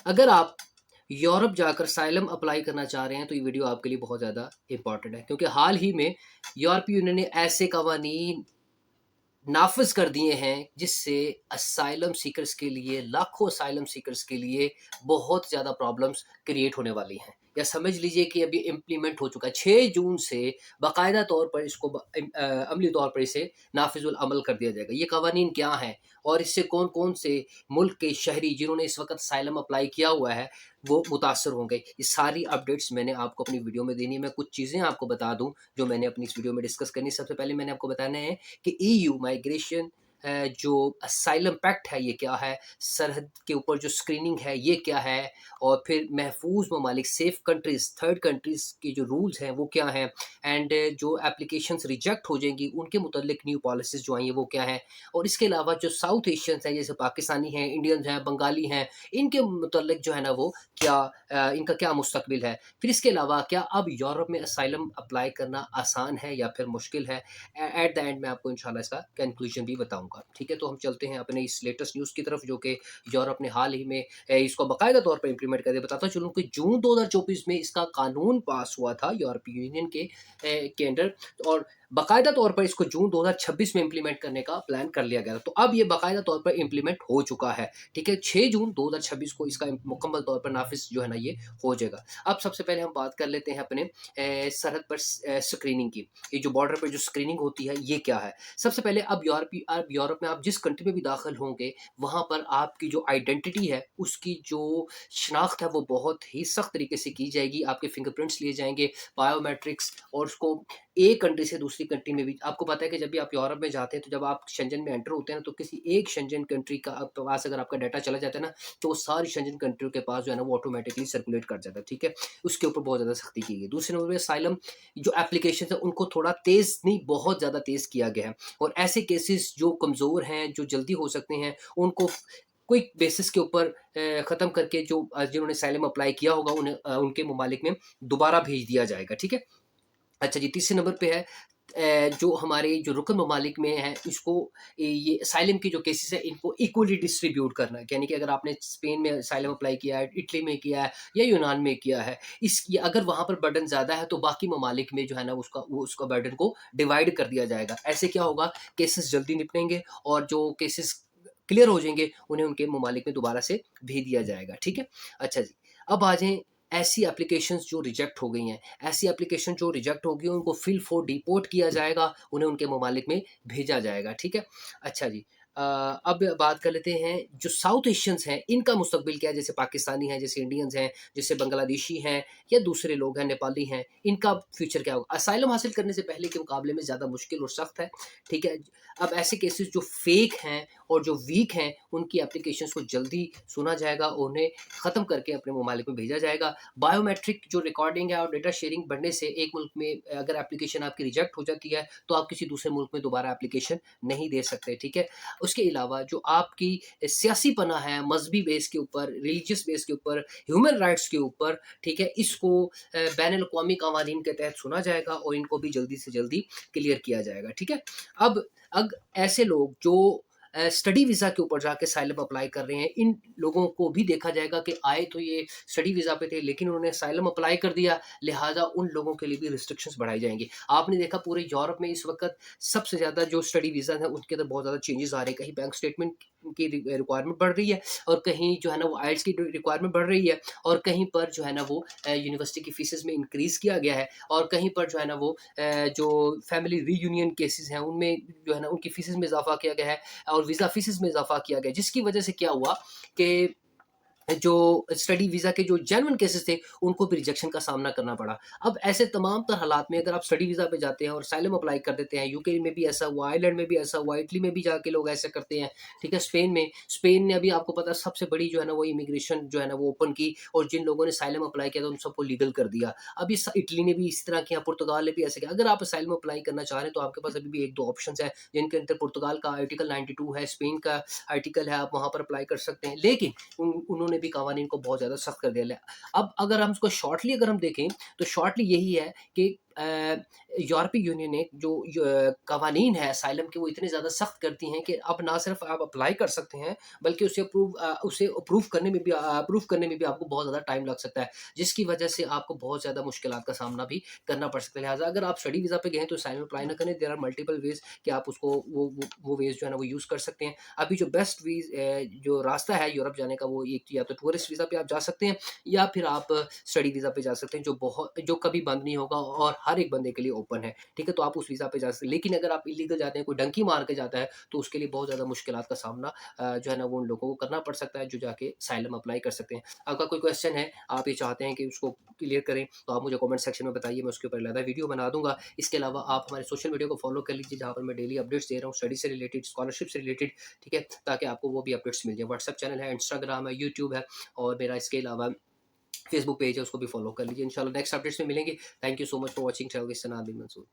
अगर आप यूरोप जाकर साइलम अप्लाई करना चाह रहे हैं तो ये वीडियो आपके लिए बहुत ज़्यादा इम्पॉर्टेंट है, क्योंकि हाल ही में यूरोपीय यूनियन ने ऐसे कवानीन नाफ़िज़ कर दिए हैं जिससे असाइलम सीकर्स के लिए, लाखों असाइलम सीकर्स के लिए बहुत ज़्यादा प्रॉब्लम्स क्रिएट होने वाली हैं। या समझ लीजिए कि अभी इम्प्लीमेंट हो चुका है। 6 जून से बाकायदा तौर पर इसको अमली तौर पर इसे नाफ़िज़ुल अमल कर दिया जाएगा। ये कवानीन क्या हैं और इससे कौन-कौन से मुल्क के शहरी जिन्होंने इस वक़्त असाइलम अप्लाई किया हुआ है, वो मुतासर होंगे। ये सारी अपडेट्स मैंने आपको अपनी वीडियो में देनी है। मैं कुछ चीज़ें आपको बता दूँ जो मैंने अपनी इस वीडियो में डिस्कस करनी है। सबसे पहले मैंने आपको बताना है कि ईयू माइग्रेशन जो असाइलम पैक्ट है ये क्या है, सरहद के ऊपर जो स्क्रीनिंग है ये क्या है, और फिर महफूज ममालिक सेफ कंट्रीज़, थर्ड कंट्रीज़ के जो रूल्स हैं वो क्या हैं, एंड जो एप्लीकेशंस रिजेक्ट हो जाएंगी उनके मुतल्लिक न्यू पॉलिसीज़ जो आई हैं वो क्या हैं, और इसके अलावा जो साउथ एशियंस हैं जैसे पाकिस्तानी हैं, इंडियंस हैं, बंगाली हैं, इनके मुतल्लिक जो है ना वो क्या इनका क्या मुस्तकबिल है। फिर इसके अलावा क्या अब यूरोप में असाइलम अप्लाई करना आसान है या फिर मुश्किल है। एट द एंड मैं आपको इंशाल्लाह इसका कंक्लूजन भी बताऊंगा। ठीक है, तो हम चलते हैं अपने इस लेटेस्ट न्यूज़ की तरफ जो कि यूरोप ने हाल ही में इसको बाकायदा तौर पर इंप्लीमेंट कर दिया। बताता चलूँ कि जून 2024 में इसका कानून पास हुआ था यूरोपीय यूनियन के अंडर, और बाकायदा तौर पर इसको जून 2026 में इंप्लीमेंट करने का प्लान कर लिया गया था। तो अब ये बाकायदा तौर पर इंप्लीमेंट हो चुका है। ठीक है, 6 जून 2026 को इसका मुकम्मल तौर पर नाफिज जो है ना ये हो जाएगा। अब सबसे पहले हम बात कर लेते हैं अपने सरहद पर स्क्रीनिंग की। ये जो बॉर्डर पर जो स्क्रीनिंग होती है ये क्या है। सबसे पहले अब यूरोप में आप जिस कंट्री में भी दाखिल होंगे वहाँ पर आपकी जो आइडेंटिटी है उसकी जो शनाख्त है वो बहुत ही सख्त तरीके से की जाएगी। आपके फिंगरप्रिंट्स लिए जाएंगे, बायोमेट्रिक्स, और उसको एक कंट्री से दूसरी कंट्री में भी आपको पता है कि जब भी आप यूरोप में जाते हैं तो जब आप शेंजन में एंटर होते हैं ना तो किसी एक शेंजन कंट्री का आपके पास अगर आपका डाटा चला जाता है ना तो वो सारी शेंजन कंट्रियों के पास जो है ना वो ऑटोमेटिकली सर्कुलेट कर जाता है। ठीक है, उसके ऊपर बहुत ज़्यादा सख्ती की गई। दूसरे नंबर पे साइलम जो एप्लीकेशन है उनको थोड़ा तेज़ नहीं, बहुत ज़्यादा तेज़ किया गया है, और ऐसे केसेस जो कमज़ोर हैं, जो जल्दी हो सकते हैं, उनको क्विक बेसिस के ऊपर ख़त्म करके जो जिन्होंने साइलम अप्लाई किया होगा उन्हें उनके ममालिक में दोबारा भेज दिया जाएगा। ठीक है। अच्छा जी, तीसरे नंबर पे है जो हमारे जो रुकन ममालिक में है इसको ये असाइलम के जो केसेस हैं इनको इक्वली डिस्ट्रीब्यूट करना है। यानी कि अगर आपने स्पेन में असाइलम अप्लाई किया है, इटली में किया है या यूनान में किया है, इस ये अगर वहाँ पर बर्डन ज़्यादा है तो बाकी ममालिक में जो है ना उसका बर्डन को डिवाइड कर दिया जाएगा। ऐसे क्या होगा, केसेस जल्दी निपटेंगे, और जो केसेस क्लियर हो जाएँगे उन्हें उनके ममालिक में दोबारा से भेज दिया जाएगा। ठीक है? अच्छा जी, अब आ जाएँ ऐसी एप्लीकेशंस जो रिजेक्ट हो गई हैं। ऐसी एप्लीकेशन जो रिजेक्ट होगी उनको फिल फॉर डिपोर्ट किया जाएगा, उन्हें उनके ममालिक में भेजा जाएगा। ठीक है? अच्छा जी, अब बात कर लेते हैं जो साउथ एशियंस हैं इनका मुस्तकबिल क्या है, जैसे पाकिस्तानी हैं, जैसे इंडियंस हैं, जैसे बांग्लादेशी हैं या दूसरे लोग हैं, नेपाली हैं, इनका फ्यूचर क्या होगा। असाइलम हासिल करने से पहले के मुकाबले में ज़्यादा मुश्किल और सख्त है। ठीक है? अब ऐसे केसेस जो फेक हैं और जो वीक हैं उनकी एप्लीकेशंस को जल्दी सुना जाएगा, उन्हें ख़त्म करके अपने ममालिक में भेजा जाएगा। बायोमेट्रिक जो रिकॉर्डिंग है और डेटा शेयरिंग बढ़ने से एक मुल्क में अगर एप्लीकेशन आपकी रिजेक्ट हो जाती है तो आप किसी दूसरे मुल्क में दोबारा एप्लीकेशन नहीं दे सकते। ठीक है? उसके अलावा जो आपकी सियासी पना है मजहबी बेस के ऊपर, रिलीजियस बेस के ऊपर, ह्यूमन राइट्स के ऊपर, ठीक है, इसको बैन अवी कवानीन के तहत सुना जाएगा और इनको भी जल्दी से जल्दी क्लियर किया जाएगा। ठीक है? अब अग ऐसे लोग जो स्टडी वीज़ा के ऊपर जाके असाइलम अप्लाई कर रहे हैं, इन लोगों को भी देखा जाएगा कि आए तो ये स्टडी वीज़ा पे थे लेकिन उन्होंने असाइलम अप्लाई कर दिया, लिहाज़ा उन लोगों के लिए भी रिस्ट्रिक्शंस बढ़ाई जाएँगी। आपने देखा पूरे यूरोप में इस वक़्त सबसे ज़्यादा जो स्टडी वीज़ा हैं उनके अंदर बहुत ज़्यादा चेंजेस आ रहे हैं। कहीं बैंक स्टेटमेंट की रिक्वायरमेंट बढ़ रही है, और कहीं जो है ना वो आइल्स की रिक्वायरमेंट बढ़ रही है, और कहीं पर जो है ना वो यूनिवर्सिटी की फीसेस में इंक्रीज़ किया गया है, और कहीं पर जो है ना वो जो फैमिली रीयूनियन केसेस हैं उनमें जो है ना उनकी फीसेस में इज़ाफ़ा किया गया है, और वीज़ा फीसेस में इज़ाफ़ा किया गया है, जिसकी वजह से क्या हुआ कि जो स्टडी वीज़ा के जो जेन्युइन केसेस थे, उनको भी रिजेक्शन का सामना करना पड़ा। अब ऐसे तमाम तर हालात में अगर आप स्टडी वीज़ा पे जाते हैं और असाइलम अप्लाई कर देते हैं, यूके में भी ऐसा हुआ, आयरलैंड में भी ऐसा हुआ, इटली में भी जाके लोग ऐसा करते हैं, ठीक है? स्पेन ने अभी आपको पता है सबसे बड़ी जो है ना वो इमिग्रेशन जो है ना वो ओपन की, और जिन लोगों ने असाइलम अप्लाई किया था उन सबको लीगल कर दिया। अब ये स इटली ने भी इसी तरह किया, पुर्तगाल ने भी ऐसे किया। अगर आप असाइलम अप्लाई करना चाह रहे हैं तो आपके पास अभी भी 1-2 ऑप्शंस हैं, जिनके अंदर पुर्तगाल का आर्टिकल 92 है, स्पेन का आर्टिकल है, आप वहाँ पर अप्लाई कर सकते हैं। लेकिन उन्होंने भी कवानीन को बहुत ज़्यादा सख्त कर दिया। अब अगर हम इसको शॉर्टली अगर हम देखें तो शॉर्टली यही है कि यूरोपीय यूनियन ने जो कवानीन है असाइलम के वो इतने ज़्यादा सख्त करती हैं कि अब ना सिर्फ आप अप्लाई कर सकते हैं बल्कि उसे अप्रूव करने में भी आपको बहुत ज़्यादा टाइम लग सकता है, जिसकी वजह से आपको बहुत ज़्यादा मुश्किलात का सामना भी करना पड़ सकता है। लिहाज़ा अगर आप स्टडी वीज़ा पे गए हैं तो असाइलम अप्लाई ना करें, देयर आर मल्टीपल वेज़ कि आप उसको वो वेज़ जो है ना वो यूज़ कर सकते हैं। अभी जो जो रास्ता है यूरोप जाने का वो एक या तो टूरिस्ट वीज़ा पे आप जा सकते हैं या फिर आप स्टडी वीज़ा पे जा सकते हैं जो कभी बंद नहीं होगा और हर एक बंदे के लिए ओपन है, ठीक है? तो आप उस वीज़ा पे जा सकते हैं। लेकिन अगर आप इल्लीगल जाते हैं, कोई डंकी मार के जाता है, तो उसके लिए बहुत ज़्यादा मुश्किलात का सामना जो है ना वो उन लोगों को करना पड़ सकता है जो जाके असाइलम अप्लाई कर सकते हैं। आपका कोई क्वेश्चन है, आप ये चाहते हैं कि उसको क्लियर करें, तो आप मुझे कमेंट सेक्शन में बताइए, मैं उसके ऊपर अलग वीडियो बना दूँगा। इसके अलावा आप हमारे सोशल मीडिया को फॉलो कर लीजिए जहाँ पर मैं डेली अपडेट्स दे रहा हूँ स्टडी से रिलेटेड, स्कॉलरशिप से रिलेटेड, ठीक है? ताकि आपको वो भी अपडेट्स मिल जाए। व्हाट्सएप चैनल है, इंस्टाग्राम है, यूट्यूब है और मेरा इसके अलावा फेसबुक पेज है, उसको भी फॉलो कर लीजिए। इंशाल्लाह नेक्स्ट अपडेट्स में मिलेंगे। Thank you so much for watching travel with Sana bin Mansoor.